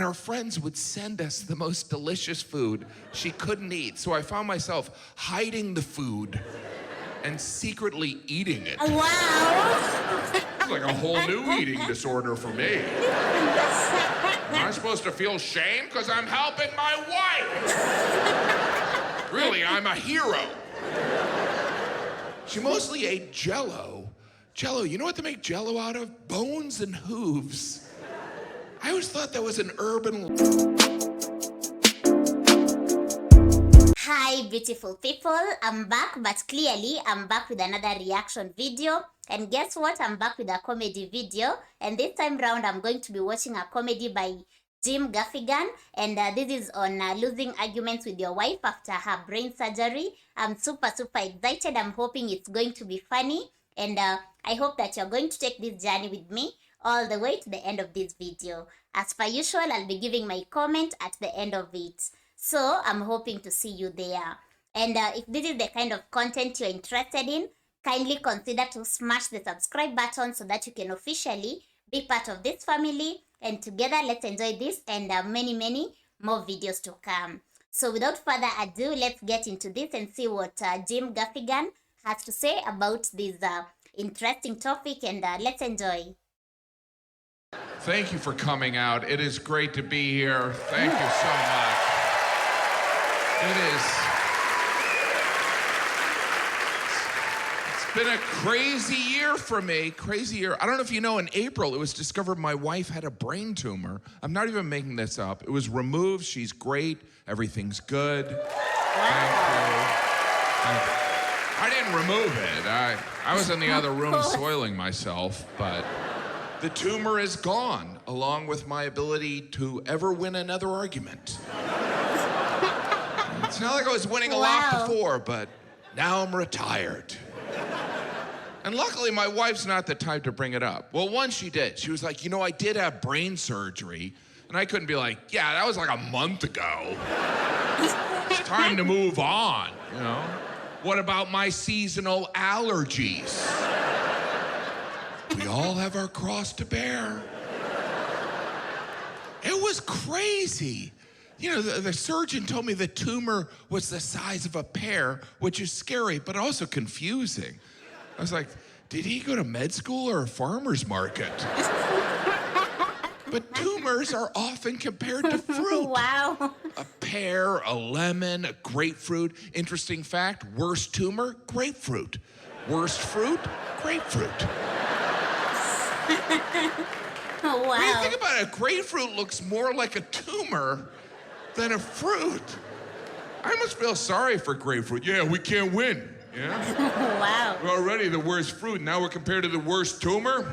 our friends would send us the most delicious food she couldn't eat. So I found myself hiding the food and secretly eating it. Wow. It's like a whole new eating disorder for me. Am I supposed to feel shame because I'm helping my wife? Really, I'm a hero. She mostly ate Jell-O. Jell-O, you know what they make Jell-O out of? Bones and hooves. I always thought that was an urban... Hi beautiful people, I'm back, but clearly I'm back with another reaction video. And guess what? I'm back with a comedy video, and this time round I'm going to be watching a comedy by Gaffigan, and this is on losing arguments with your wife after her brain surgery. I'm super excited. I'm hoping it's going to be funny, and I hope that you're going to take this journey with me all the way to the end of this video. As per usual, I'll be giving my comment at the end of it. So I'm hoping to see you there. And if this is the kind of content you're interested in, kindly consider to smash the subscribe button so that you can officially be part of this family. And together, let's enjoy this and many more videos to come. So without further ado, let's get into this and see what Gaffigan has to say about this interesting topic, and let's enjoy. Thank you for coming out. It is great to be here. Thank you so much. It is. It's been a crazy year for me. Crazy year. I don't know if you know, in April, it was discovered my wife had a brain tumor. I'm not even making this up. It was removed. She's great. Everything's good. Thank you. I didn't remove it. I was in the other room soiling myself, but the tumor is gone, along with my ability to ever win another argument. It's not like I was winning a lot before, but now I'm retired. And luckily, my wife's not the type to bring it up. Well, once she did. She was like, you know, I did have brain surgery. And I couldn't be like, yeah, that was like a month ago. It's time to move on, you know? What about my seasonal allergies? We all have our cross to bear. It was crazy. You know, the surgeon told me the tumor was the size of a pear, which is scary, but also confusing. I was like, did he go to med school or a farmer's market? But tumors are often compared to fruit. Wow. A pear, a lemon, a grapefruit. Interesting fact, worst tumor, grapefruit. Worst fruit, grapefruit. Oh, wow. When you think about it, a grapefruit looks more like a tumor than a fruit. I must feel sorry for grapefruit. Yeah, we can't win. Yeah? Wow. We're already the worst fruit. Now we're compared to the worst tumor?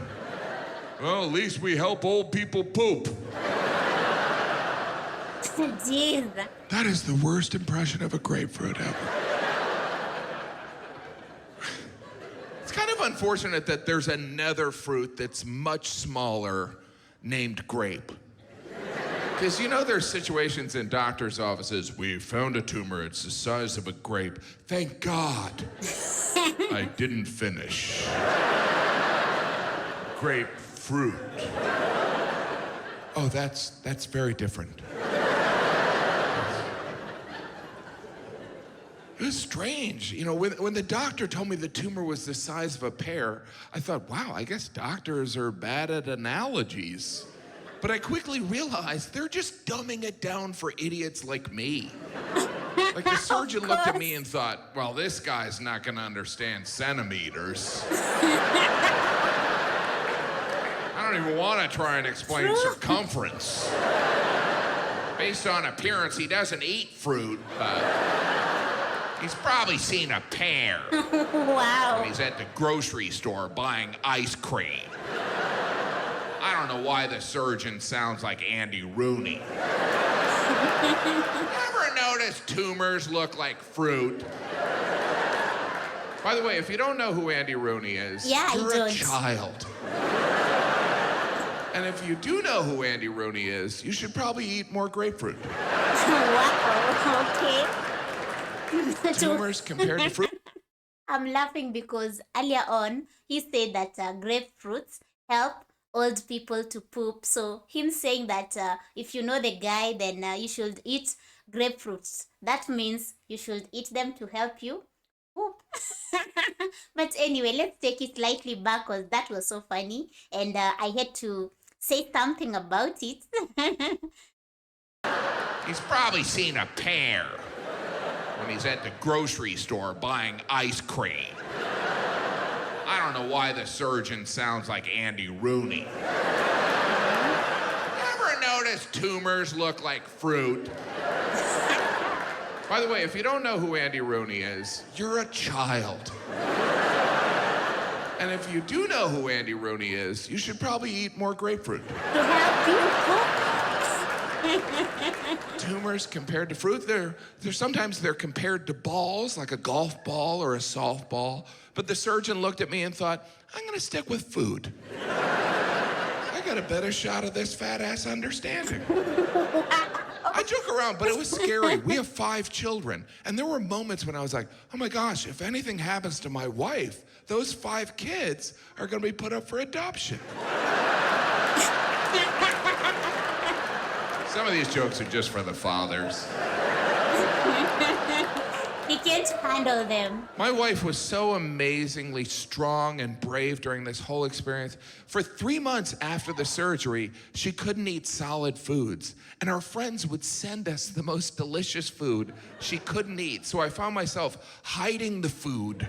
Well, at least we help old people poop. Jeez. That is the worst impression of a grapefruit ever. It's kind of unfortunate that there's another fruit that's much smaller named grape. Because you know there's situations in doctors' offices, we found a tumor, it's the size of a grape. Thank God I didn't finish. Grapefruit. Oh, that's very different. It was strange. You know, when the doctor told me the tumor was the size of a pear, I thought, wow, I guess doctors are bad at analogies. But I quickly realized they're just dumbing it down for idiots like me. Like the surgeon looked at me and thought, well, this guy's not gonna understand centimeters. I don't even wanna try and explain circumference. Based on appearance, he doesn't eat fruit, but he's probably seen a pear. Wow. When he's at the grocery store buying ice cream. I don't know why the surgeon sounds like Andy Rooney. Ever notice tumors look like fruit? By the way, if you don't know who Andy Rooney is, you're a child. And if you do know who Andy Rooney is, you should probably eat more grapefruit. Wow, okay. Tumors compared to fruit? I'm laughing because earlier on, he said that grapefruits help old people to poop. So him saying that if you know the guy, then you should eat grapefruits. That means you should eat them to help you poop. But anyway, let's take it slightly back because that was so funny, and I had to say something about it. He's probably seen a pear when he's at the grocery store buying ice cream. I don't know why the surgeon sounds like Andy Rooney. Ever notice tumors look like fruit? By the way, if you don't know who Andy Rooney is, you're a child. And if you do know who Andy Rooney is, you should probably eat more grapefruit. To help you poop. Tumors compared to fruit, they're sometimes they're compared to balls, like a golf ball or a softball. But the surgeon looked at me and thought, I'm gonna stick with food. I got a better shot of this fat ass understanding. I joke around, but it was scary. We have 5 children, and there were moments when I was like, oh my gosh, if anything happens to my wife, those 5 kids are gonna be put up for adoption. Some of these jokes are just for the fathers. He can't handle them. My wife was so amazingly strong and brave during this whole experience. For 3 months after the surgery, she couldn't eat solid foods. And our friends would send us the most delicious food she couldn't eat. So I found myself hiding the food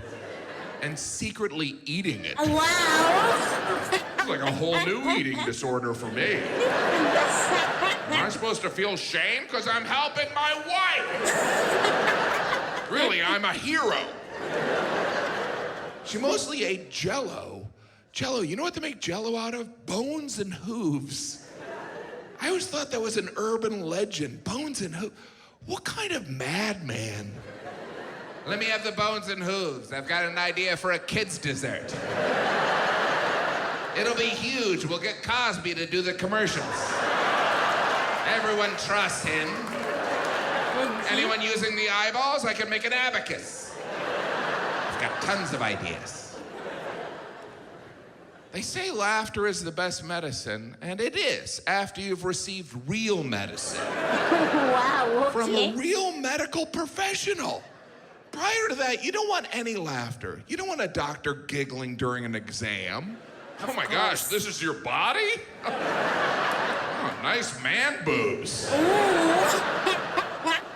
and secretly eating it. Wow. It's like a whole new eating disorder for me. Am I supposed to feel shame because I'm helping my wife? Really, I'm a hero. She mostly ate Jell-O. Jell-O, you know what they make Jell-O out of? Bones and hooves. I always thought that was an urban legend. Bones and hooves. What kind of madman? Let me have the bones and hooves. I've got an idea for a kid's dessert. It'll be huge. We'll get Cosby to do the commercials. Everyone trusts him. Anyone using the eyeballs, I can make an abacus. I've got tons of ideas. They say laughter is the best medicine, and it is after you've received real medicine. Wow, okay. From a real medical professional. Prior to that, you don't want any laughter. You don't want a doctor giggling during an exam. Oh my gosh, this is your body? Oh, nice man boobs.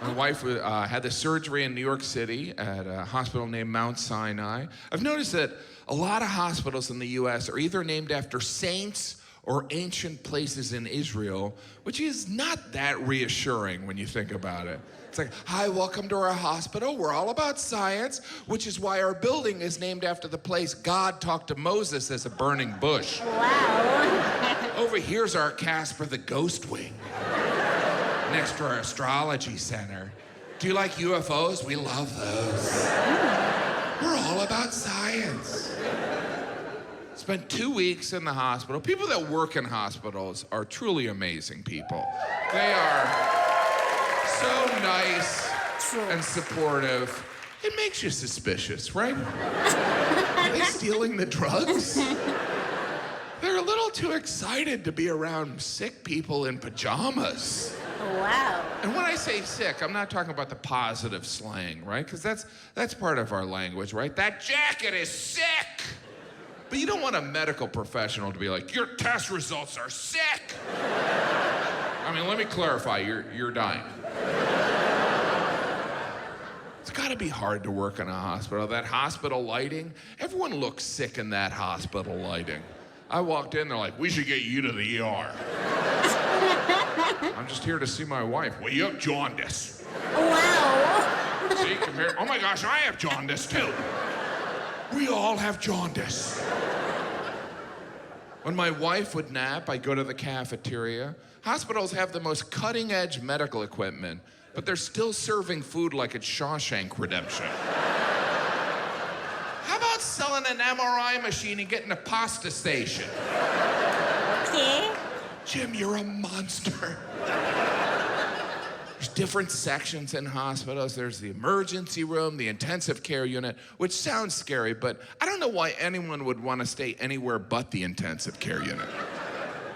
My wife had the surgery in New York City at a hospital named Mount Sinai. I've noticed that a lot of hospitals in the US are either named after saints or ancient places in Israel, which is not that reassuring when you think about it. It's like, hi, welcome to our hospital. We're all about science, which is why our building is named after the place God talked to Moses as a burning bush. Wow. Over here's our Casper the Ghost Wing, next to our astrology center. Do you like UFOs? We love those. We're all about science. Spent 2 weeks in the hospital. People that work in hospitals are truly amazing people. They are so nice and supportive. It makes you suspicious, right? Are they stealing the drugs? They're a little too excited to be around sick people in pajamas. Wow. And when I say sick, I'm not talking about the positive slang, right? Because that's part of our language, right? That jacket is sick. But you don't want a medical professional to be like, your test results are sick. I mean, let me clarify, you're dying. It's gotta be hard to work in a hospital. That hospital lighting, everyone looks sick in that hospital lighting. I walked in, they're like, we should get you to the ER. I'm just here to see my wife. Well, you have jaundice. Wow. See, oh my gosh, I have jaundice too. We all have jaundice. When my wife would nap, I'd go to the cafeteria. Hospitals have the most cutting-edge medical equipment, but they're still serving food like it's Shawshank Redemption. How about selling an MRI machine and getting a pasta station? Okay. Jim, you're a monster. There's different sections in hospitals. There's the emergency room, the intensive care unit, which sounds scary, but I don't know why anyone would want to stay anywhere but the intensive care unit.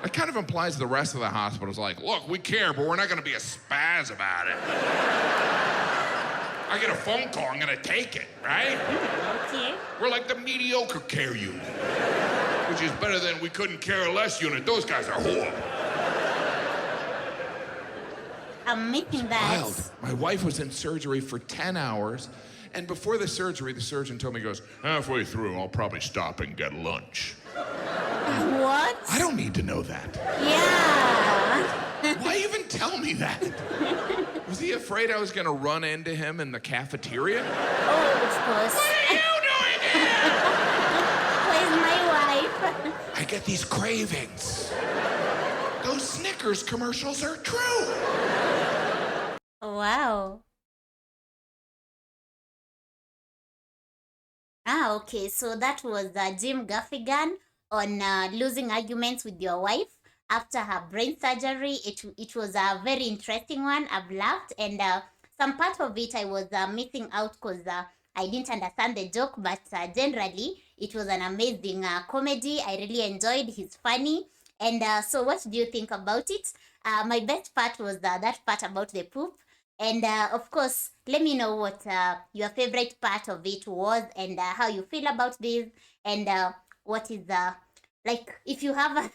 That kind of implies the rest of the hospital's like, look, we care, but we're not going to be a spaz about it. I get a phone call, I'm going to take it, right? Okay. We're like the mediocre care unit, which is better than we couldn't care less unit. Those guys are horrible. I'm making that. Wild. My wife was in surgery for 10 hours, and before the surgery, the surgeon told me, he goes, halfway through, I'll probably stop and get lunch. What? I don't need to know that. Yeah. Why even tell me that? Was he afraid I was going to run into him in the cafeteria? Oh, of course. What are you doing here? Where's my wife? I get these cravings. Those Snickers commercials are true. Wow. Okay. So that was Jim Gaffigan on losing arguments with your wife after her brain surgery. It was a very interesting one. I've laughed, and some part of it I was missing out because I didn't understand the joke, but generally it was an amazing comedy. I really enjoyed. He's funny. And so what do you think about it? My best part was that part about the poop. And of course, let me know what your favorite part of it was, and how you feel about this, and what is like, if you have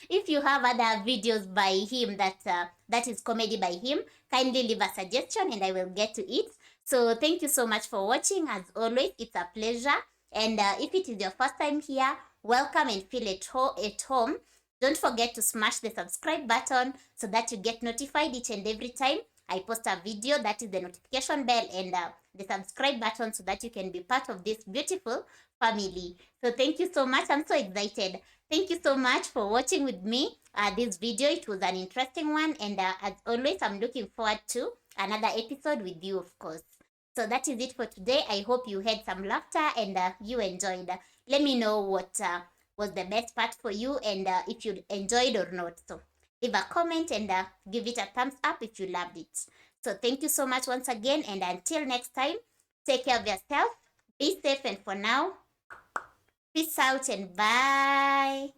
if you have other videos by him that is comedy by him, kindly leave a suggestion and I will get to it. So thank you so much for watching. As always, it's a pleasure. And if it is your first time here, welcome and feel at home. Don't forget to smash the subscribe button so that you get notified each and every time I post a video. That is the notification bell, and the subscribe button so that you can be part of this beautiful family. So thank you so much. I'm so excited. Thank you so much for watching with me this video. It was an interesting one, and as always, I'm looking forward to another episode with you, of course. So that is it for today. I hope you had some laughter and you enjoyed. Let me know what was the best part for you, and if you enjoyed or not. So leave a comment and give it a thumbs up if you loved it. So thank you so much once again, and until next time, take care of yourself, be safe, and for now, peace out and bye.